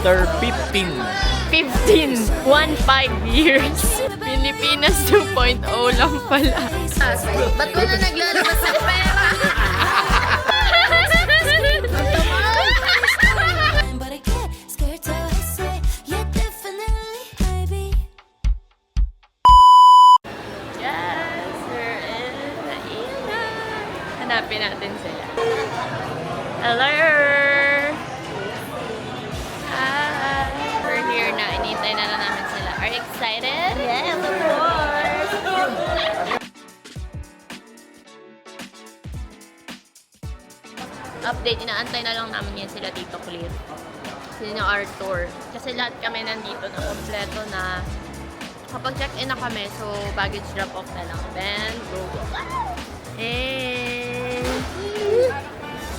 After 15. 15 years. Pilipinas 2.0 lang pala. Ba't wala naglalabas ng pera? But I get scared to say, yeah, definitely, baby. Yes, we're in the Ina. Hanapin natin sila. Hello! Hi! We're here na. Inintay na namin sila. Are you excited? Yes, of course. Update, inaantay na lang namin yan sila Tito Clear. Sila Arthur. Kasi lahat kami nandito na kompleto na. Kapag check-in na kami, so baggage drop-off na lang. Then, go. And...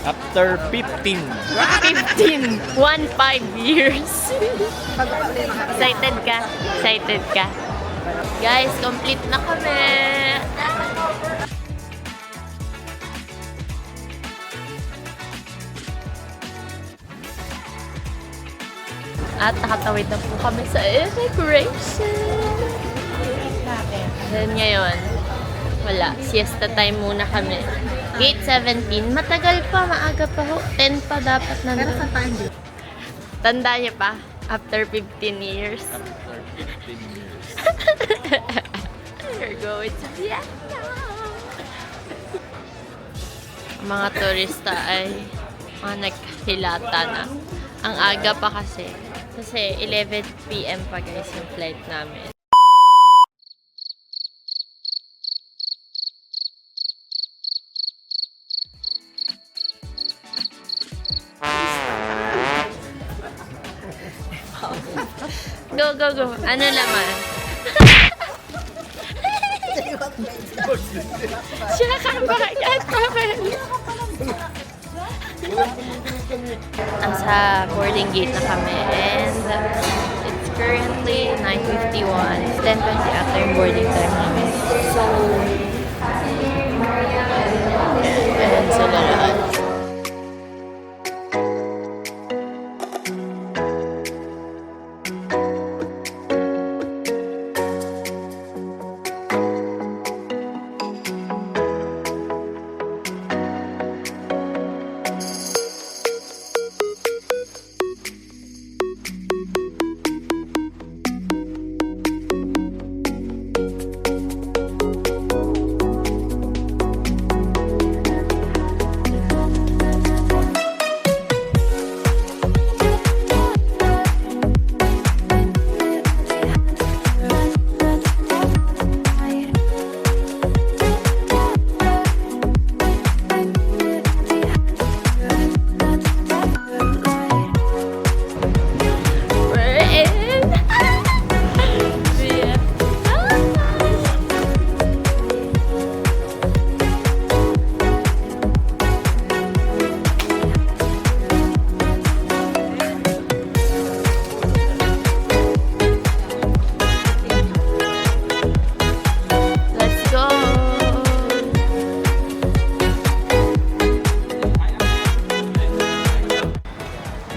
After 15. 15 years. Excited ka? Excited ka? Guys, complete na kami. At nakatawid na po kami sa immigration. Then ngayon, wala. Siesta time muna kami. Gate 17. Matagal pa. Maaga pa ho. 10 pa dapat na. Pero saan tayo dito? Tanda niya pa. After 15 years. After 15 years. We're going to Vietnam. Ang mga turista ay mga naghilata na. Ang aga pa kasi. Kasi 11 PM pa guys yung flight namin. Go, go, go. Ano naman? Siya ka bakit kami? Nasa boarding gate na kami and it's currently 9:51. 10:20 after yung boarding time namin. So, ayan sila lahat.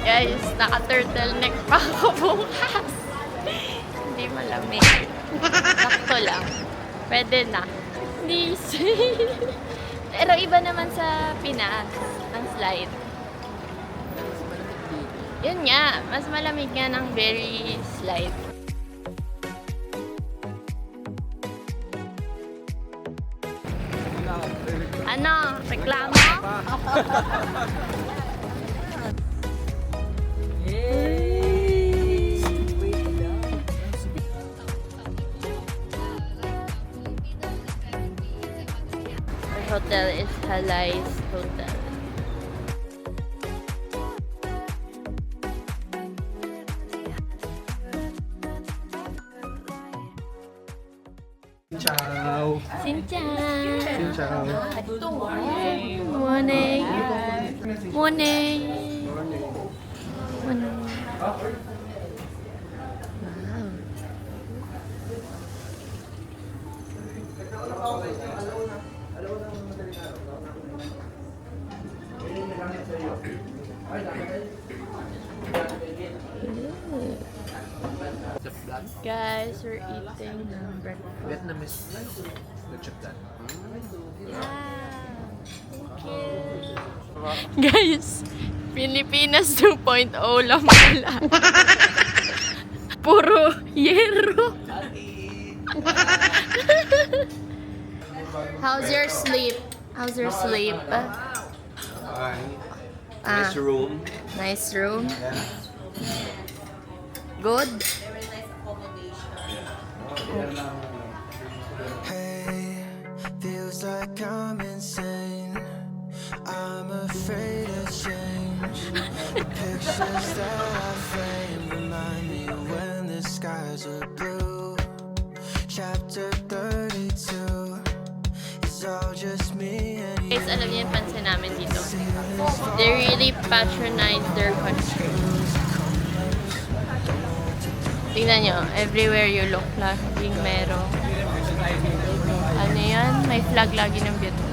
Guys, naka-turtleneck pa ako bukas. Hindi malamig. Sakto lang. Pwede na. Pero iba naman sa Pinas, ang slide. Yun nga, mas malamig nga ng very slide. Ano? Reklamo? Our hotel is Halais Hotel. Ciao. Xin chào. Xin chào. Morning. Morning. Morning. Wow. Guys, we're eating breakfast. Vietnamese. Good chip that. Guys, Pilipinas 2.0 lang pala. Puro yero. How's your sleep? How's your sleep? Nice room. Nice room. Good. Hey, feels like I'm insane. I'm afraid of change. The pictures that I frame remind me when the skies were blue. Chapter 32 is all just me and you. Guys, alam niyo yung pansin namin dito. They really patronize their country. Tingnan nyo, everywhere you look, laging merong ano yan? May flag lagi ng Vietnam.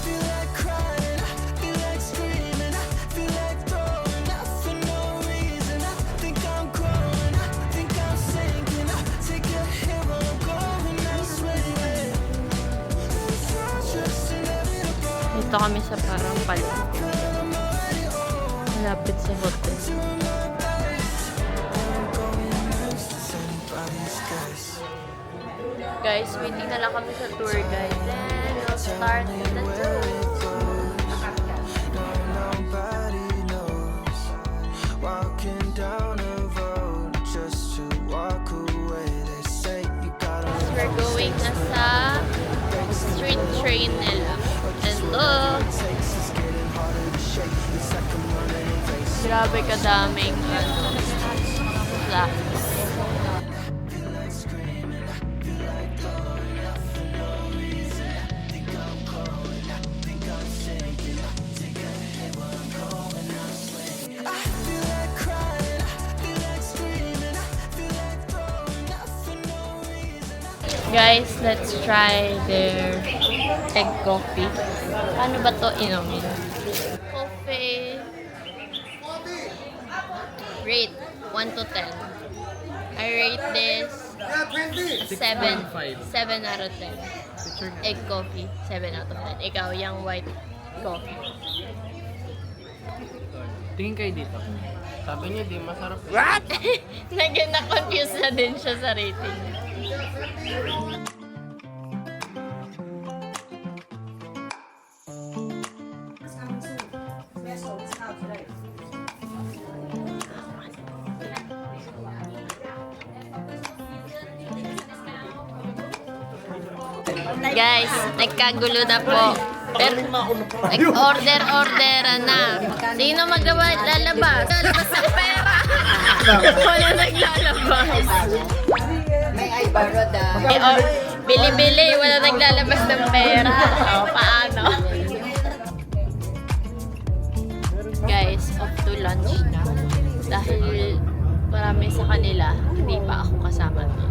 Feel like crying, feel like screaming, feel like throwing up for no reason. I think I'm growing, I think I'm sinking. Take a hit while I'm going, I swear it. Just inevitable. Dito kami sa parang palengke. Malapit sa hotel. Guys, waiting na lang kami sa tour guide. Then, we'll start the tour. Nobody knows. Walking down the road just to walk away. They say you gotta. We're going na sa street train nila. And look! Grabe kadaming flats. Guys, let's try their egg coffee. Paano ba to inumin? Coffee. Rate 1 to 10. I rate this 7. 7 out of 10. Egg coffee, 7 out of 10. Ikaw, yung white coffee. Tingin kayo dito. Sabi niya di masarap. Na-confuse na din siya sa rating. Guys, nagkagulo na po. Pero, nag-order na. Sino lalabas? Lalabas sa pera. Wala naglalabas. Bili-bili, wala naglalabas ng pera. O, paano? Guys, off to lunch na. Dahil marami sa kanila, hindi pa ako kasama doon.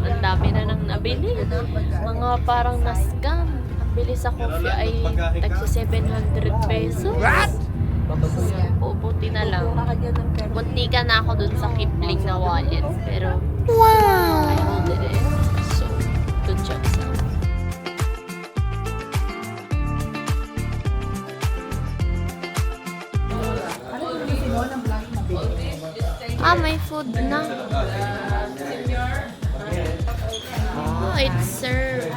Ang dami na nang nabili. Mga parang na-scam. Ang bili sa coffee ay tagsi 700 pesos. Buti na lang. Munti ka na ako dun sa Kipling na wallet. Pero, I hold it in. So, good job sa may food na. Oh, it's served.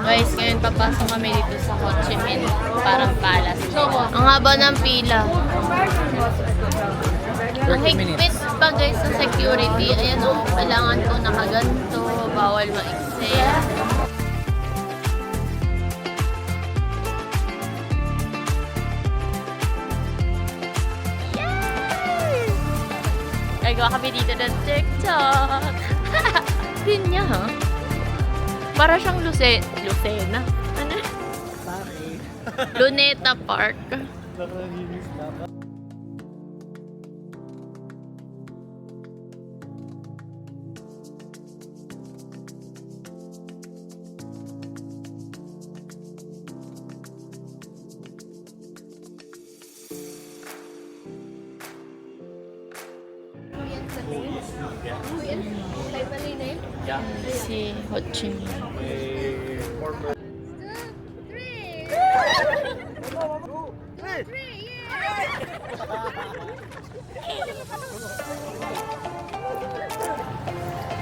Guys, ngayon papasok kami dito sa Ho Chi Minh, parang palace. Ang haba ng pila. Ang higpit pa guys sa security. Ayan o, kailangan ko nakaganto, bawal ma-excel. Yay! Gagawa kami dito ng TikTok. Pinya ha? Para siyang Lucena. Ano? Luneta Park. Si Ho Chi Minh.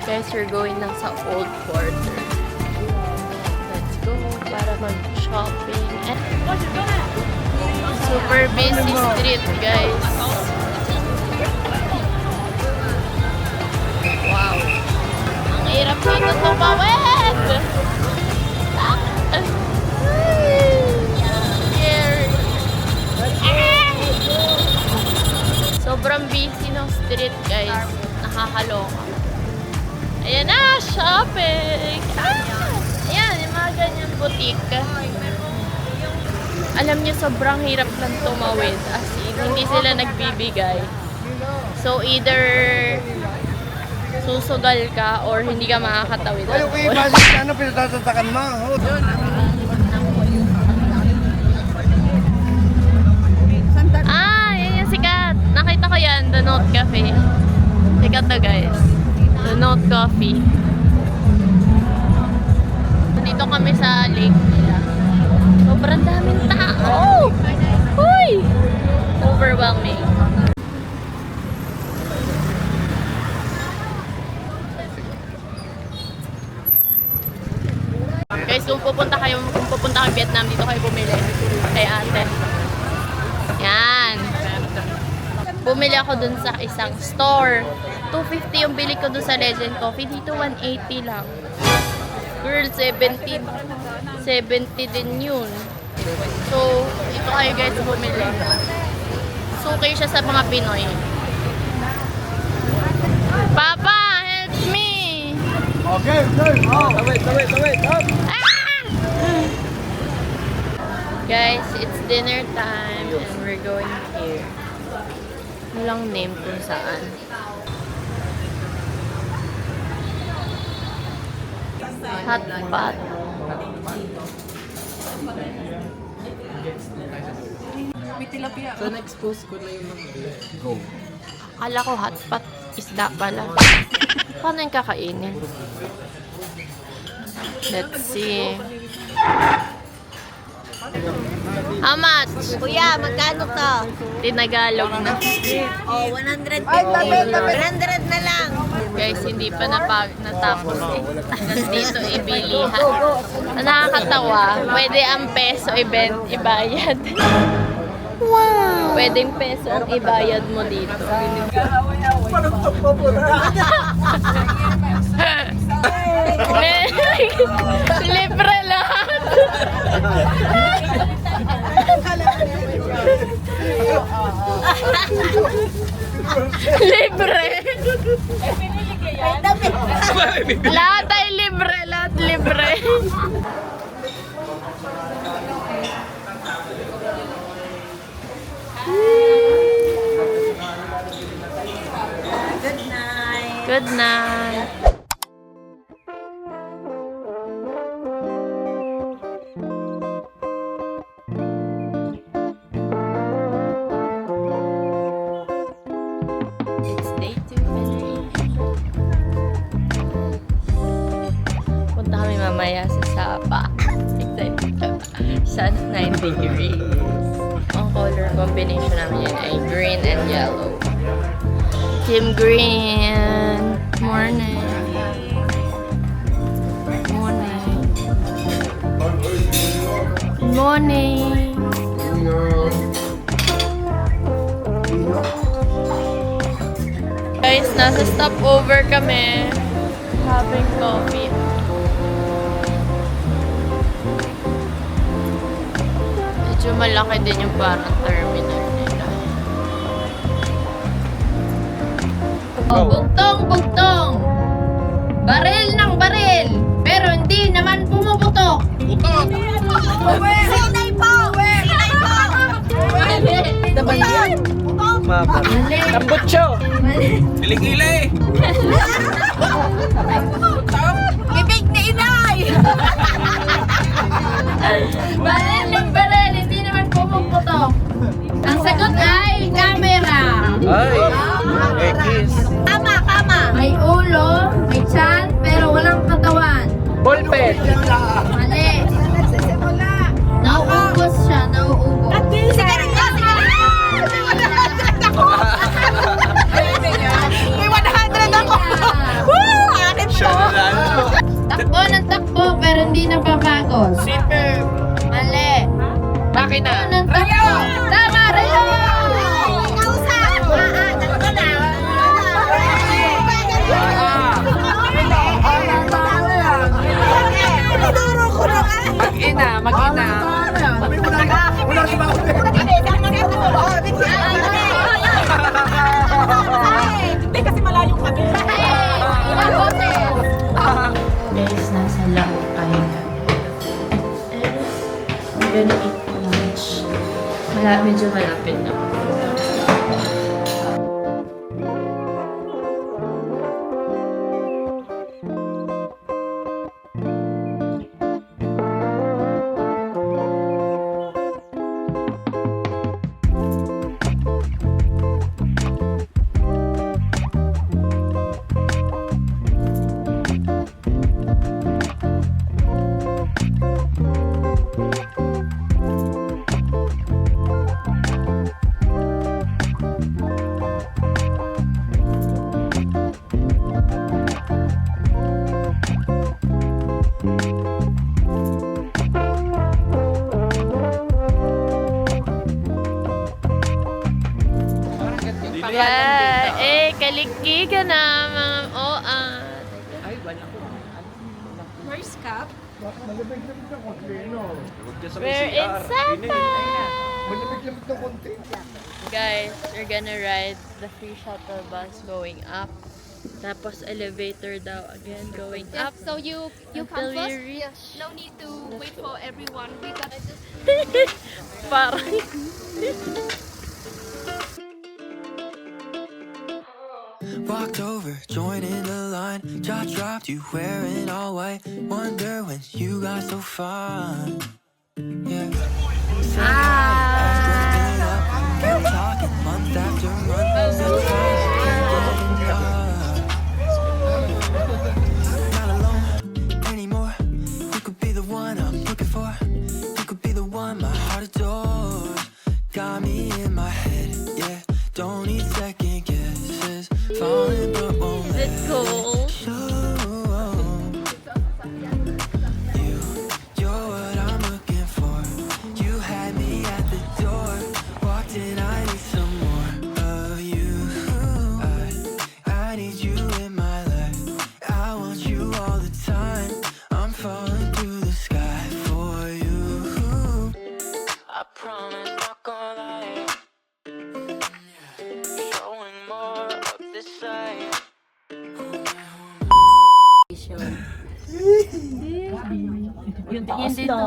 Guys, we're going lang sa Old Quarter. Let's go para mag-shopping. And super busy street, guys. Wow. Ang hirap dito tumawid! Scary. Sobrang busy ng street, guys. Nakakaloka. Ayan na, shopping! Ayan, yung mga ganyan boutique. Alam niyo, sobrang hirap lang tumawid. As in, hindi sila nagbibigay. So, either susugal ka or hindi ka makakatawid. Ayaw kayo balik ano, pinatatakan mo. Yan yung sikat. Nakita ko yan, The Note Cafe. Sikat na, guys. The Note Coffee. Dito kami sa lake nila. Sobrang daming tao! Uy! Overwhelming. Guys, kung pupunta kayo Vietnam, dito kayo bumili. Kay ate. Yan. Bumili ako dun sa isang store. 250 yung bili ko dun sa Legend Coffee. Dito 180 lang. Girl, 70 din yun. So, ito kayo guys bumili. Suki siya sa mga Pinoy. Papa, help me! Okay, okay. Oh, tawid. Guys, it's dinner time and we're going here. Walang name kung saan. Hot pot. So, na-expose ko na yung mga go. Akala ko hot pot. Isda pala. Paano yung kakainin? Let's see. How much? Kuya, magkano to? Tinagalog na. Oh, 150. 100 na lang. Guys, hindi pa natapos eh. Nandito ibilihan. Nakakatawa. Pwede ang peso ibayad. Wow! Pwedeng peso ang ibayad mo dito. Libre lahat! Libre! Lahat ay libre, lahat libre. Good night. Good night. It's day 2 Punta kami mamaya sa Sapa. Excited ka ba? Sana 9 degrees. Ang color combination namin yun ay green and yellow. Team Green. Morning. Morning. Morning. Guys, nasa stopover kami. Having coffee. Medyo malaki din yung parang terminal nila. Oh, bugtong! Baril ng baril! Pero hindi naman pumuputok! Sinay po! Sinay po! Mali! Tambutso! Kilikili! Bibig ni inay! Baril ng baril! Hindi naman pumuputok! Ang sagot ay camera! Ay! Ekis! Kama! May ulo, may tiyan, pero wala Open. Mali. Nauubos siya, nauubos. Sige rin ka, sige rin. May 100 ako. Woo! Akin to. Takbo ng takbo, pero hindi napapagod. Sipe. Mali. Makina. Takbo ng takbo. Tama, Rayo! Kausap. Tatlo na. Tinuro ko na ka. Mag-ina, mag-ina. Wala si Mao. Hindi kasi malayo kami. Ibang boses. Guys, nasa laro tayo na. We're gonna eat lunch. Medyo malapit na. Yeah, kaliki ka na, mga OA. Ay, wala ko. First cup. We're in Sapa! Malamig-lamig ng konti. Guys, we're gonna ride the free shuttle bus going up. Tapos elevator daw again going up. So you Until come we first. reach. No need to wait for everyone. We gotta just Parang. Walked over, joined in the line. Jaw dropped, you wearing all white. Wonder when you got so fine. Yeah. Kept talking month after month. Sometimes I can't get enough. Not alone anymore. You could be the one I'm looking for. You could be the one my heart adores. Got me in my head, yeah. Don't need second guesses. Falling but won't let It's cool. it show. You're what I'm looking for. You had me at the door. Walked in, I need some more of you. I need you in my life. I want you all the time. I'm falling through the sky for you. I promise not gonna lie. Showing more of this side. Yun dito.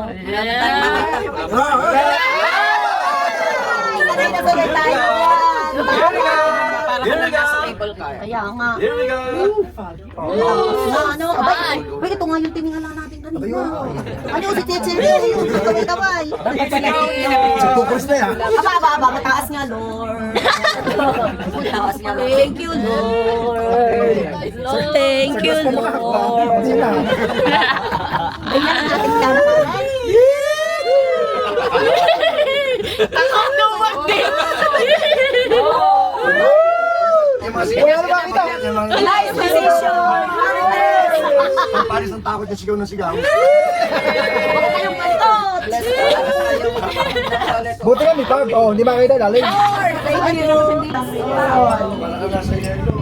Sanay na sanay tayo. Parang nasa cable car. Kaya nga. Here we go. Ano? Abay, wait, ito nga yung tiningala natin kanina. Ano si Cheche? Kaway-kaway. Focus na yan. Aba, mataas nga, Lord. Mataas nga, Lord. Thank you, Lord. Thank you, Lord. Hindi na. Ayan ang ating tanong. Yung mga sigaw. Ano ba kita? Nice position. Ang paris ng takot yung sigaw ng sigaw. Huwag kayong pantot. Buti nga, Mitag. Oh, hindi makita lalim. Lord, thank you. Wala nasa yelo.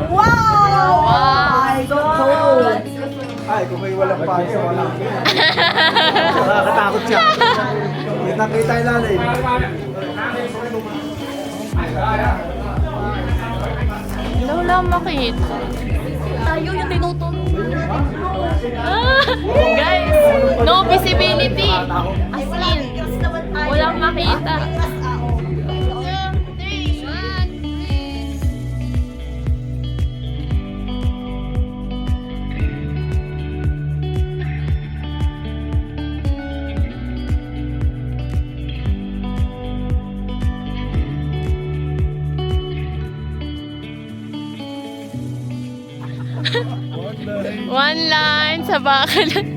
Wow! My God! Ay, kung may walang paris, wala. Nakakatakot siya. Nakita yung lalim. Wala makita. Tayo yung tinutong. Guys, no visibility. As in, walang makita. One line sa bakalan.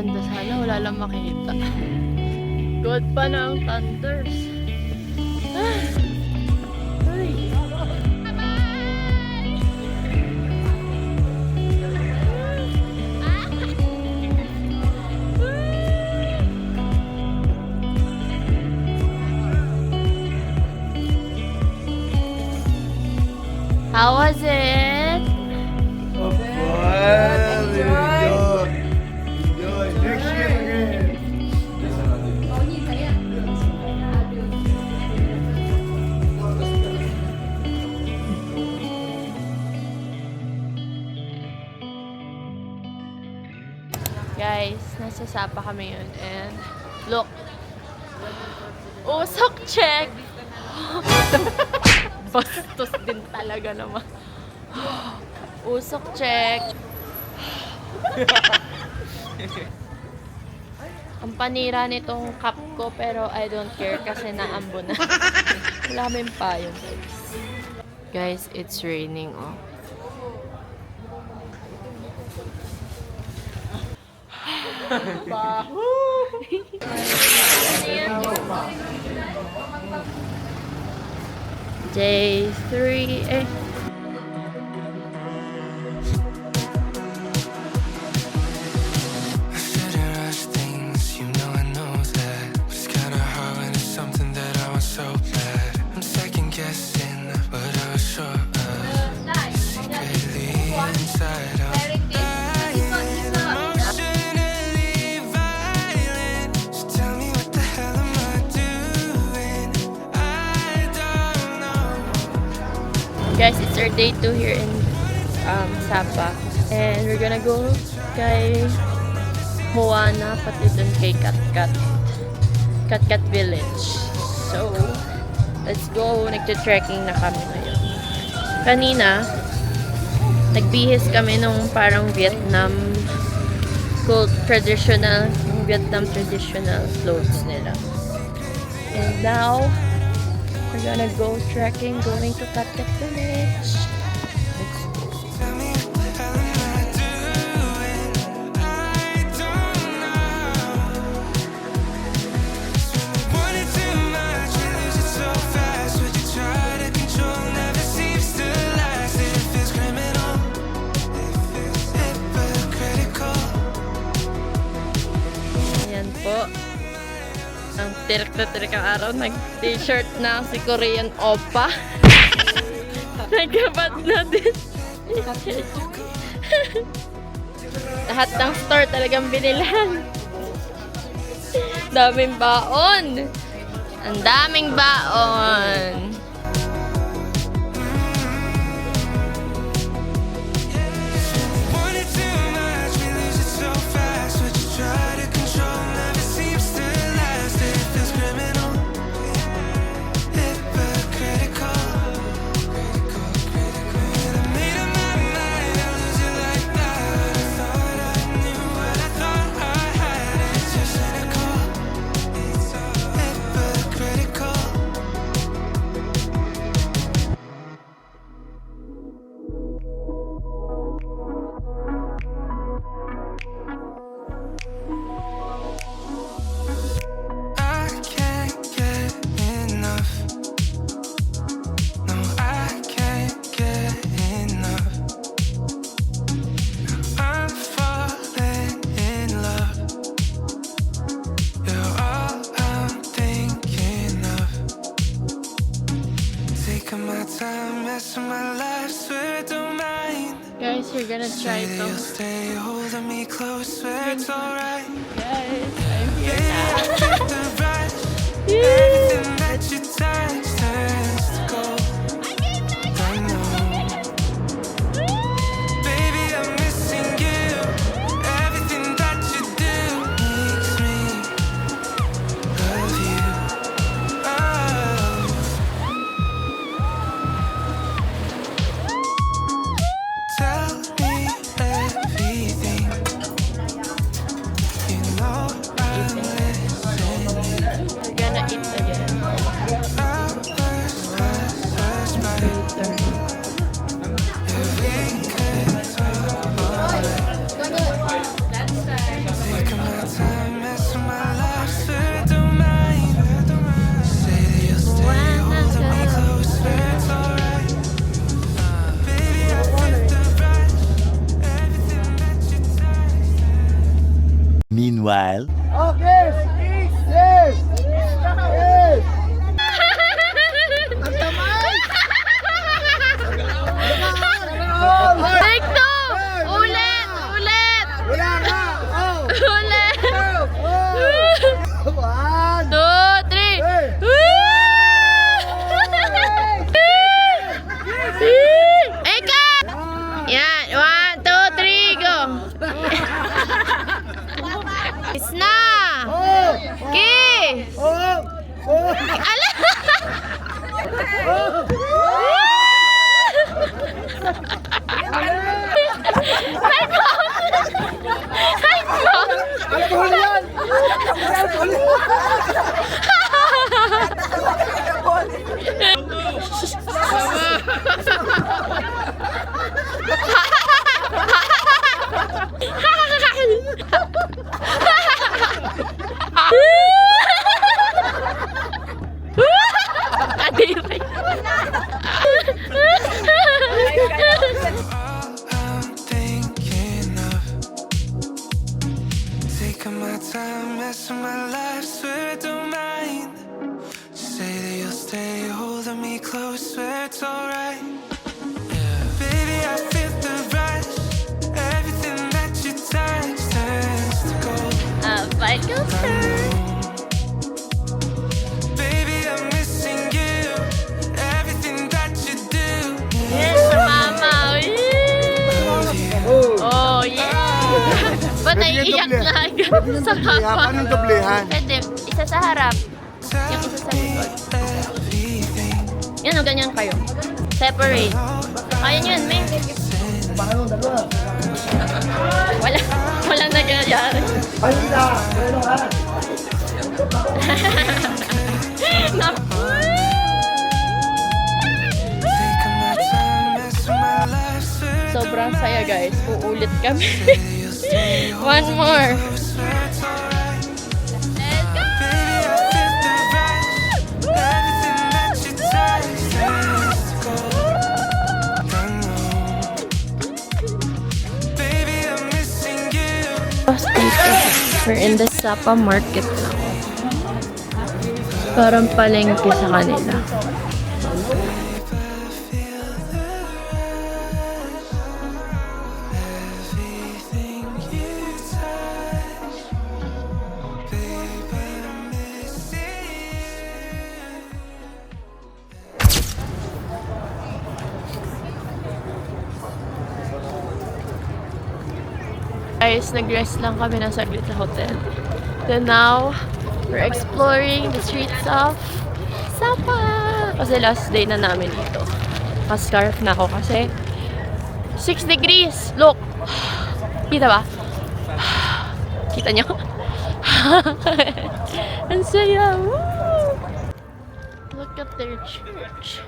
ganda sana, wala lang makita. God pa na ang thunders. Ah. Ay. How was it? Enjoy. Next year again. Guys, nasa Sapa kami yun. And look. Usok check! Bastos din talaga naman. Usok check. Ang panira nitong cup ko pero I don't care kasi naambo na. Wala kaming payong guys. Guys, it's raining oh. Day 3 eh. I shouldn't rush things, you know I know that. But it's kinda hard when it's something that I want so bad. I'm second guessing what I was sure of. Secretly inside I'm emotionally violent. So tell me what the hell am I doing? I don't know. Guys, it's our day 2 here in Sapa. And we're gonna go kay Moana, pati dun kay Katkat Village. So, let's go. Nagte-trekking na kami ngayon. Kanina, nagbihis kami nung parang Vietnam traditional clothes nila. And now, we're gonna go trekking, going to Katkat Village. Let's go. Tell me what the hell am I doing? I don't know. Want it too much, we lose it so fast. What you try to control never seems to last. It feels criminal, it feels hypocritical. Ayan po. Ang tirik na tirik ang araw. Nag-t-shirt na si Korean Oppa. Nagkabad na din. Lahat ng store talagang binilan. Daming baon. Ang daming baon. Want it too much, we lose it so fast. What you try to control never seems to last. It feels criminal, hypocritical. When I made up my mind, I lose it like that. I thought I knew what I thought I had. It's just cynical, it's hypocritical. I can't get enough. No, I can't get enough. I'm falling in love. You're all I'm thinking of. Taking my time, messing my life, swear I don't mind. Guys, we're gonna try Say that you'll to. stay holding me close, swear it's alright. Guys, I'm here Baby, now. I get the rush. Everything that you touch turns to gold. I know. Baby, I'm missing you. Everything that you do makes me love you. Oh. Tell me everything. You Meanwhile. Okay, yes, yes, yes. Take two! Ulit! Ulit! Wala ka. Oh. Ulit! One. 2, 3! Eka! Yan! 1, 2, 3, go! Is na! Oh. Ki! Oh. Oh. Ala! High blood! High blood! Alcohol yan. Kadiri. I'm thinking of taking my time, messing my life, swear I don't mind. Say that you'll stay holding me close, swear it's alright. Yeah, baby, I feel the rush. Everything that you touch turns to gold. Michael turn. Baby, I'm missing you. Everything that you do. Yes, mama. Oh, yeah. Ba't naiiyak na agad sa papa? Paano doblehan? Pwede, isa sa harap. Yung isa sa likod. Yan o, ganyan kayo. Separate. Kaya nyo yun, may. Wala nagyayari. Taking my time, messing my life, swear Sobrang saya guys. Uulit kami. One more. We're in the Sapa market now. Parang palengke sa kanila. Guys, nag-rest lang kami ng saglit sa hotel. Then now, we're exploring the streets of Sapa. Kasi last day na namin dito. Naka-scarf na ako kasi 6 degrees. Look! Kita ba? Kita nyo? Ang saya! Woo! Look at their church.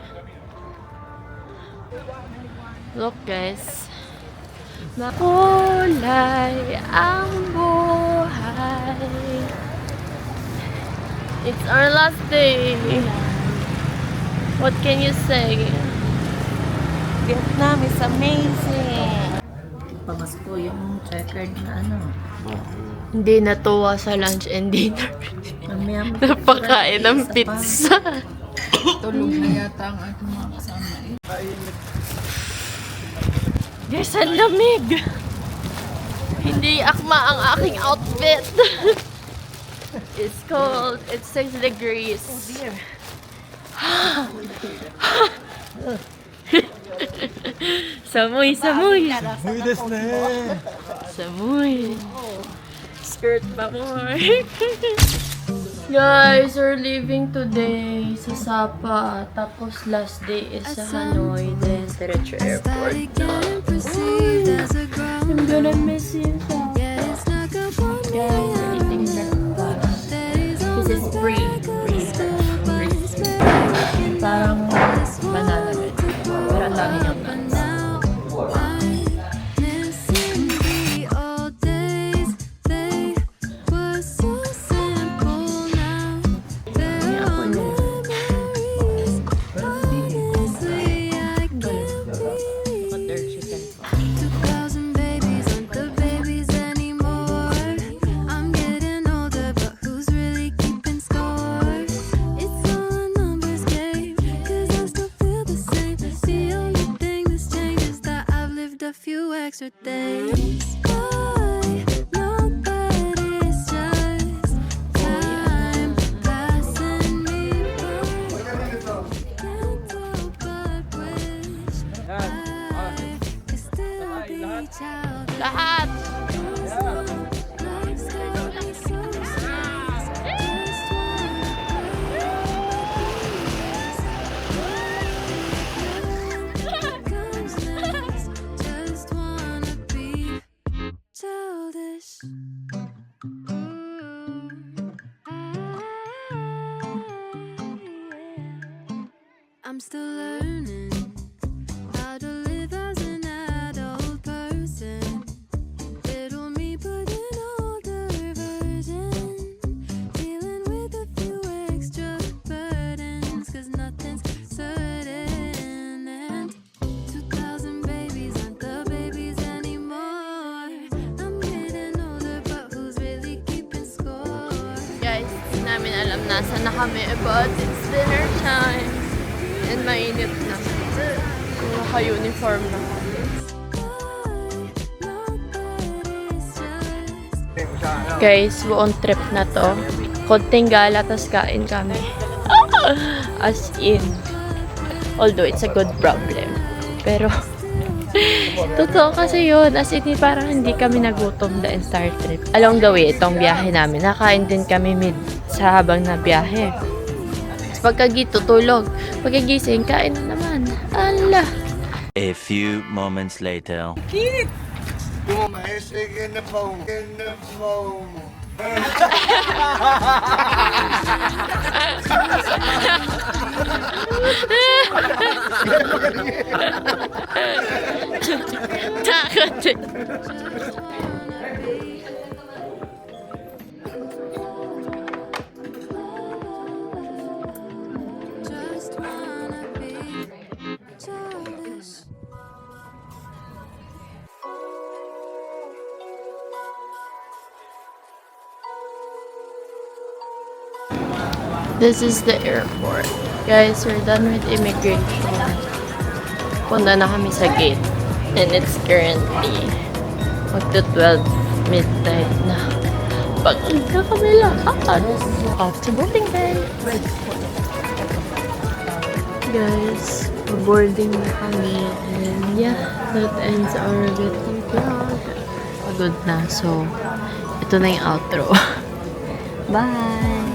Look guys. Makulay ang buhay. It's our last day. What can you say? Vietnam is amazing. Pamasko yung checkered na ano. Hindi natuwa sa lunch and dinner. Mamaya Napakain ng pizza. Tulog na yata ang ating mga kasama eh. Guys, ang lamig! Hindi akma ang aking outfit. It's cold. It's 6 degrees. Oh dear. Samuy, samuy. Muy desne. Samuy. Skirt pa more. Guys, we're leaving today sa Sapa. Tapos last day is sa Hanoi. Then diretso airport. I'm gonna miss you. Guys, we're eating breakfast. This is free. Parang banana bread. Pero ang dami niyang nuts. extra days. I know that it's just time passing me by. Can't help but wish I could still be childish. Lahat! Life's got me so serious. Just what comes next. Just wanna be childish. I'm still learning how to live as an adult person. Little me, but an older version. Dealing with a few extra burdens, 'cause nothing's certain. And 2,000 babies aren't the babies anymore. I'm getting older, but who's really keeping score? Guys, hindi namin alam nasa na kami, but it's dinner time. And mainit na. Naka-uniform na kami. Guys, buong trip na to. Konting gala, tas kain kami. As in. Although it's a good problem. Pero, totoo kasi yun. As in, parang hindi kami nagutom the entire trip. Along the way, itong biyahe namin, nakain din kami sa habang na biyahe. Pagkagitutulog. Pagkagising, kain na naman. Ala. A few moments later. Tumaisig in the phone. In the phone. Takot eh. Just wanna be childish. This is the airport. Guys, we're done with immigration. Punta na kami sa gate. And it's currently magto 12 midnight na. Pagod na kami lahat. Off to boarding day. Guys, boarding na kami. And yeah, that ends our little vlog. Pagod na. So, ito na yung outro. Bye!